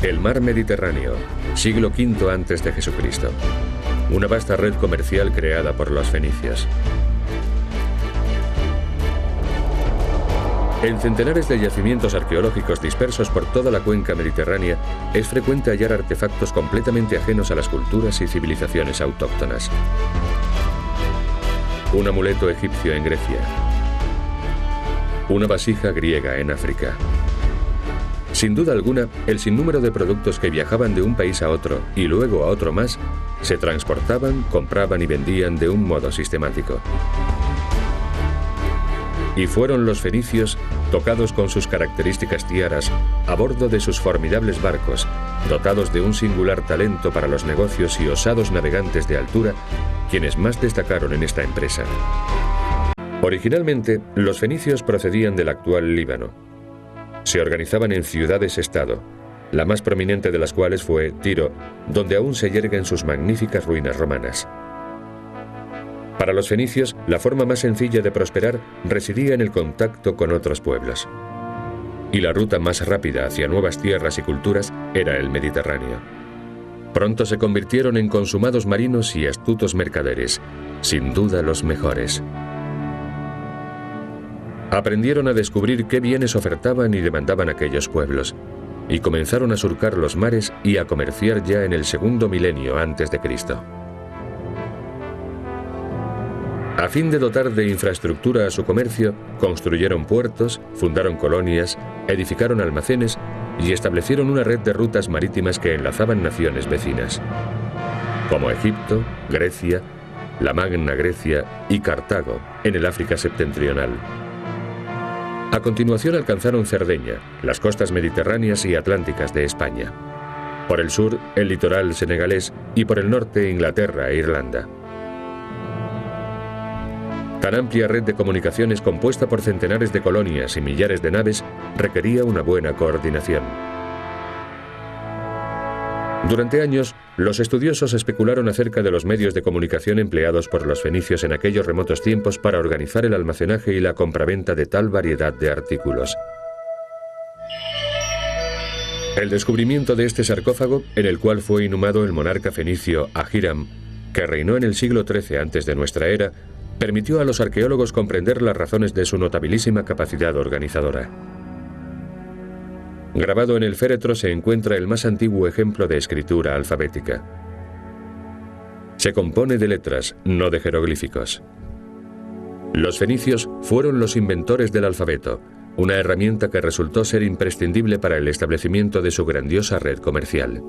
El mar Mediterráneo, siglo V a.C. Una vasta red comercial creada por los fenicios. En centenares de yacimientos arqueológicos dispersos por toda la cuenca mediterránea, es frecuente hallar artefactos completamente ajenos a las culturas y civilizaciones autóctonas. Un amuleto egipcio en Grecia. Una vasija griega en África. Sin duda alguna, el sinnúmero de productos que viajaban de un país a otro y luego a otro más, se transportaban, compraban y vendían de un modo sistemático. Y fueron los fenicios, tocados con sus características tiaras, a bordo de sus formidables barcos, dotados de un singular talento para los negocios y osados navegantes de altura, quienes más destacaron en esta empresa. Originalmente, los fenicios procedían del actual Líbano. Se organizaban en ciudades-estado, la más prominente de las cuales fue Tiro, donde aún se yerguen sus magníficas ruinas romanas. Para los fenicios, la forma más sencilla de prosperar residía en el contacto con otros pueblos. Y la ruta más rápida hacia nuevas tierras y culturas era el Mediterráneo. Pronto se convirtieron en consumados marinos y astutos mercaderes, sin duda los mejores. Aprendieron a descubrir qué bienes ofertaban y demandaban aquellos pueblos, y comenzaron a surcar los mares y a comerciar ya en el segundo milenio antes de Cristo. A fin de dotar de infraestructura a su comercio, construyeron puertos, fundaron colonias, edificaron almacenes y establecieron una red de rutas marítimas que enlazaban naciones vecinas, como Egipto, Grecia, la Magna Grecia y Cartago, en el África septentrional. A continuación alcanzaron Cerdeña, las costas mediterráneas y atlánticas de España. Por el sur, el litoral senegalés y por el norte, Inglaterra e Irlanda. Tan amplia red de comunicaciones compuesta por centenares de colonias y millares de naves requería una buena coordinación. Durante años, los estudiosos especularon acerca de los medios de comunicación empleados por los fenicios en aquellos remotos tiempos para organizar el almacenaje y la compraventa de tal variedad de artículos. El descubrimiento de este sarcófago, en el cual fue inhumado el monarca fenicio Ahiram, que reinó en el siglo XIII antes de nuestra era, permitió a los arqueólogos comprender las razones de su notabilísima capacidad organizadora. Grabado en el féretro se encuentra el más antiguo ejemplo de escritura alfabética. Se compone de letras, no de jeroglíficos. Los fenicios fueron los inventores del alfabeto, una herramienta que resultó ser imprescindible para el establecimiento de su grandiosa red comercial.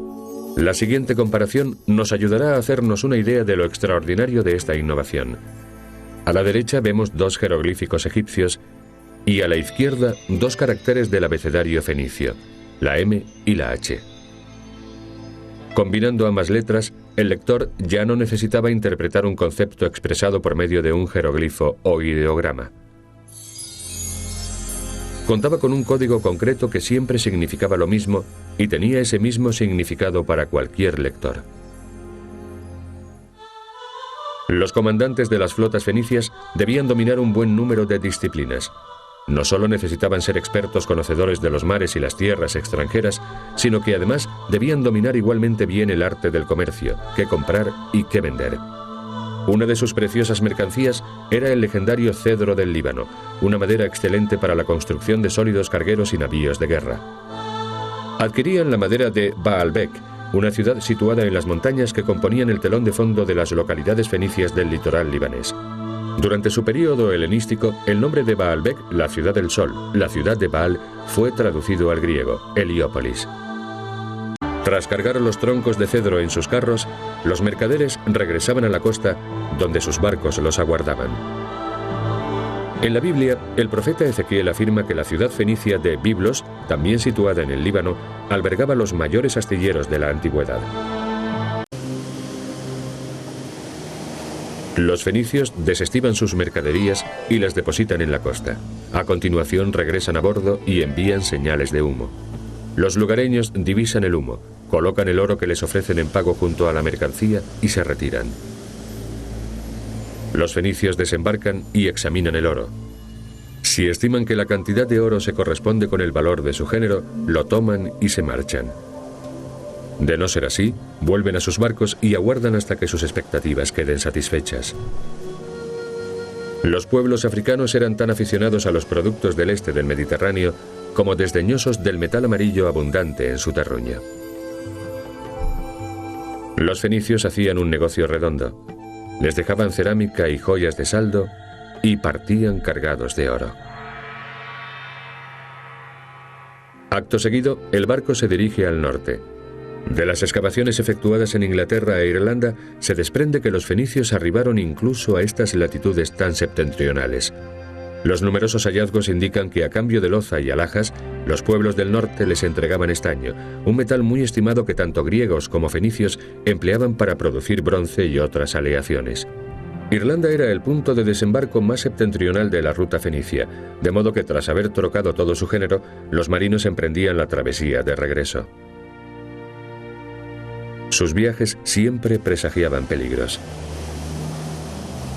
La siguiente comparación nos ayudará a hacernos una idea de lo extraordinario de esta innovación. A la derecha vemos dos jeroglíficos egipcios y a la izquierda dos caracteres del abecedario fenicio, la M y la H. Combinando ambas letras, el lector ya no necesitaba interpretar un concepto expresado por medio de un jeroglifo o ideograma. Contaba con un código concreto que siempre significaba lo mismo y tenía ese mismo significado para cualquier lector. Los comandantes de las flotas fenicias debían dominar un buen número de disciplinas. No solo necesitaban ser expertos conocedores de los mares y las tierras extranjeras, sino que además debían dominar igualmente bien el arte del comercio, qué comprar y qué vender. Una de sus preciosas mercancías era el legendario cedro del Líbano, una madera excelente para la construcción de sólidos cargueros y navíos de guerra. Adquirían la madera de Baalbek, una ciudad situada en las montañas que componían el telón de fondo de las localidades fenicias del litoral libanés. Durante su período helenístico, el nombre de Baalbek, la ciudad del sol, la ciudad de Baal, fue traducido al griego, Heliópolis. Tras cargar los troncos de cedro en sus carros, los mercaderes regresaban a la costa, donde sus barcos los aguardaban. En la Biblia, el profeta Ezequiel afirma que la ciudad fenicia de Biblos, también situada en el Líbano, albergaba los mayores astilleros de la antigüedad. Los fenicios desestiman sus mercaderías y las depositan en la costa. A continuación regresan a bordo y envían señales de humo. Los lugareños divisan el humo, colocan el oro que les ofrecen en pago junto a la mercancía y se retiran. Los fenicios desembarcan y examinan el oro. Si estiman que la cantidad de oro se corresponde con el valor de su género, lo toman y se marchan. De no ser así, vuelven a sus barcos y aguardan hasta que sus expectativas queden satisfechas. Los pueblos africanos eran tan aficionados a los productos del este del Mediterráneo como desdeñosos del metal amarillo abundante en su terruño. Los fenicios hacían un negocio redondo. Les dejaban cerámica y joyas de saldo y partían cargados de oro. Acto seguido, el barco se dirige al norte. De las excavaciones efectuadas en Inglaterra e Irlanda, se desprende que los fenicios arribaron incluso a estas latitudes tan septentrionales. Los numerosos hallazgos indican que a cambio de loza y alhajas, los pueblos del norte les entregaban estaño, un metal muy estimado que tanto griegos como fenicios empleaban para producir bronce y otras aleaciones. Irlanda era el punto de desembarco más septentrional de la ruta fenicia, de modo que tras haber trocado todo su género, los marinos emprendían la travesía de regreso. Sus viajes siempre presagiaban peligros.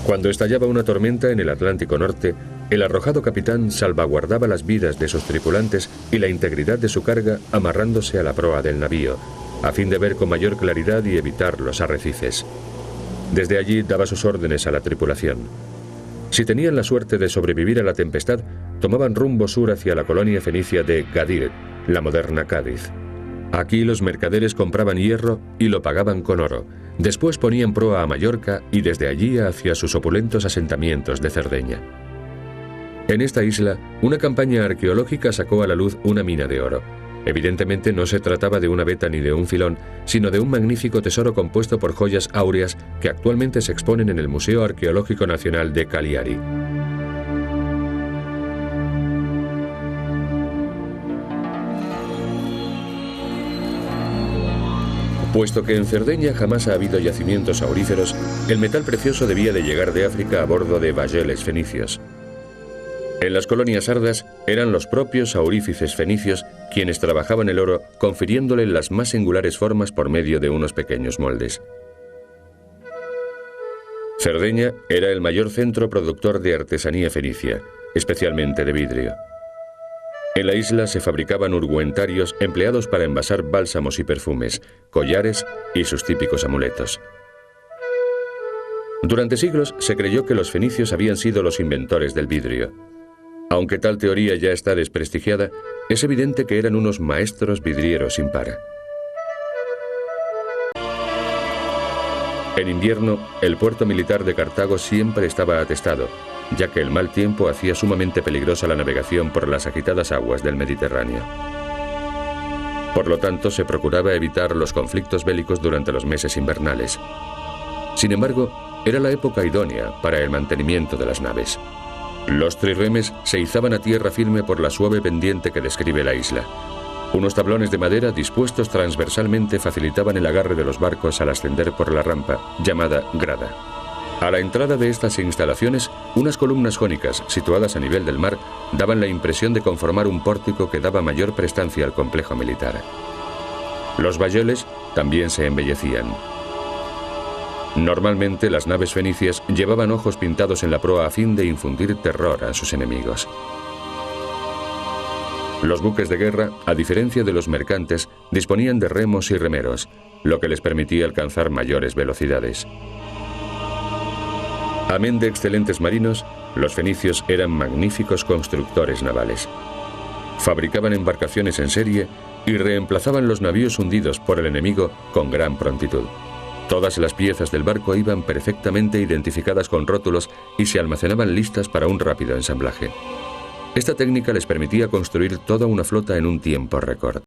Cuando estallaba una tormenta en el Atlántico Norte, el arrojado capitán salvaguardaba las vidas de sus tripulantes y la integridad de su carga amarrándose a la proa del navío, a fin de ver con mayor claridad y evitar los arrecifes. Desde allí daba sus órdenes a la tripulación. Si tenían la suerte de sobrevivir a la tempestad, tomaban rumbo sur hacia la colonia fenicia de Gadir, la moderna Cádiz. Aquí los mercaderes compraban hierro y lo pagaban con oro. Después ponían proa a Mallorca y desde allí hacia sus opulentos asentamientos de Cerdeña. En esta isla, una campaña arqueológica sacó a la luz una mina de oro. Evidentemente no se trataba de una veta ni de un filón, sino de un magnífico tesoro compuesto por joyas áureas que actualmente se exponen en el Museo Arqueológico Nacional de Cagliari. Puesto que en Cerdeña jamás ha habido yacimientos auríferos, el metal precioso debía de llegar de África a bordo de bayeles fenicios. En las colonias sardas eran los propios aurífices fenicios quienes trabajaban el oro, confiriéndole las más singulares formas por medio de unos pequeños moldes. Cerdeña era el mayor centro productor de artesanía fenicia, especialmente de vidrio. En la isla se fabricaban ungüentarios empleados para envasar bálsamos y perfumes, collares y sus típicos amuletos. Durante siglos se creyó que los fenicios habían sido los inventores del vidrio. Aunque tal teoría ya está desprestigiada, es evidente que eran unos maestros vidrieros sin par. En invierno, el puerto militar de Cartago siempre estaba atestado, ya que el mal tiempo hacía sumamente peligrosa la navegación por las agitadas aguas del Mediterráneo. Por lo tanto, se procuraba evitar los conflictos bélicos durante los meses invernales. Sin embargo, era la época idónea para el mantenimiento de las naves. Los trirremes se izaban a tierra firme por la suave pendiente que describe la isla. Unos tablones de madera dispuestos transversalmente facilitaban el agarre de los barcos al ascender por la rampa, llamada grada. A la entrada de estas instalaciones, unas columnas jónicas, situadas a nivel del mar, daban la impresión de conformar un pórtico que daba mayor prestancia al complejo militar. Los bayeles también se embellecían. Normalmente las naves fenicias llevaban ojos pintados en la proa a fin de infundir terror a sus enemigos. Los buques de guerra, a diferencia de los mercantes, disponían de remos y remeros, lo que les permitía alcanzar mayores velocidades. Amén de excelentes marinos, los fenicios eran magníficos constructores navales. Fabricaban embarcaciones en serie y reemplazaban los navíos hundidos por el enemigo con gran prontitud. Todas las piezas del barco iban perfectamente identificadas con rótulos y se almacenaban listas para un rápido ensamblaje. Esta técnica les permitía construir toda una flota en un tiempo récord.